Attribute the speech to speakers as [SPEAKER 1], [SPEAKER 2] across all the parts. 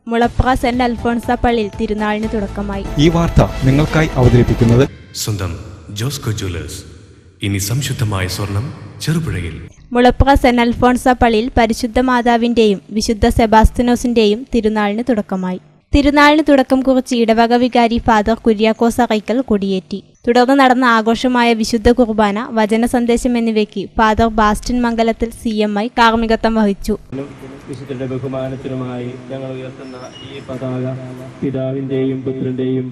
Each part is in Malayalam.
[SPEAKER 1] മുളപ്ര സെന്റ് അൽഫോൺസ പള്ളിയിൽ തിരുനാളിന് തുടക്കമായി.
[SPEAKER 2] ഈ വാർത്ത നിങ്ങൾക്കായി അവതരിപ്പിക്കുന്നത്
[SPEAKER 3] സ്വന്തം ജോസ്കോ ജ്വല്ലേഴ്സ്. ഇനി സംശുദ്ധമായ സ്വർണം ചെറുപുഴയിൽ.
[SPEAKER 1] മുളപ്ര സെന്റ് അൽഫോൺസ പള്ളിയിൽ പരിശുദ്ധ മാതാവിന്റെയും വിശുദ്ധ സെബാസ്ത്യനോസിന്റെയും തിരുനാളിന് തുടക്കമായി. തിരുനാളിന് തുടക്കം കുറിച്ച് ഇടവക വികാരി ഫാദർ കുര്യാക്കോസ് അറയ്ക്കൽ കൊടിയേറ്റി. തുടർന്ന് നടന്ന ആഘോഷമായ വിശുദ്ധ കുർബാന, വചന സന്ദേശം എന്നിവയ്ക്ക് ഫാദർ ബാസ്റ്റിൻ മംഗലത്തിൽ CMI കാർമ്മികത്വം വഹിച്ചു.
[SPEAKER 4] വിശുദ്ധന്റെ ബഹുമാനത്തിനുമായി ഞങ്ങൾ ഉയർത്തുന്ന ഈ പതാക പിതാവിന്റെയും പുത്രന്റെയും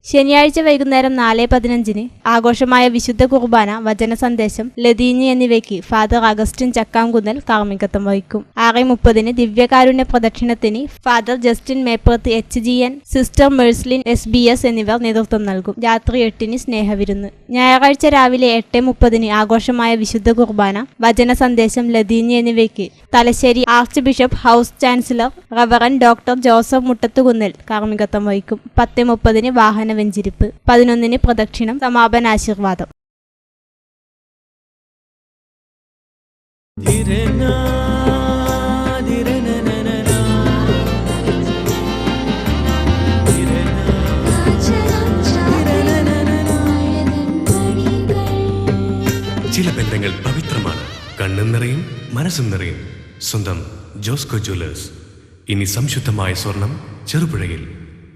[SPEAKER 1] ശനിയാഴ്ച വൈകുന്നേരം 4:15 ആഘോഷമായ വിശുദ്ധ കുർബാന, വചന സന്ദേശം, ലതീഞ്ഞ് എന്നിവയ്ക്ക് ഫാദർ അഗസ്റ്റിൻ ചക്കാംകുന്നൽ കാർമ്മികത്വം വഹിക്കും. 6:30 ദിവ്യകാരുണ്യ പ്രദക്ഷിണത്തിന് father Justin Meppurath HGN, sister Mercelin SBS എന്നിവർ നേതൃത്വം നൽകും. രാത്രി 8 സ്നേഹവിരുന്ന്. ഞായറാഴ്ച രാവിലെ 8:30 ആഘോഷമായ വിശുദ്ധ കുർബാന, വചന സന്ദേശം, ലതീഞ്ഞ് എന്നിവയ്ക്ക് Thalassery archbishop house chancellor reverend doctor Joseph Muttathukunnel കാർമ്മികത്വം വഹിക്കും. 10:30 വാഹന വെഞ്ചിരിപ്പ്. 11 പ്രദക്ഷിണം, സമാപനാശീർവാദം.
[SPEAKER 3] ചില ബന്ധങ്ങൾ പവിത്രമാണ്. കണ്ണും നിറയും മനസ്സും നിറയും. സ്വന്തം ജോസ്കോ ജ്വല്ലേഴ്സ്. ഇനി സംശുദ്ധമായ സ്വർണം ചെറുപുഴയിൽ.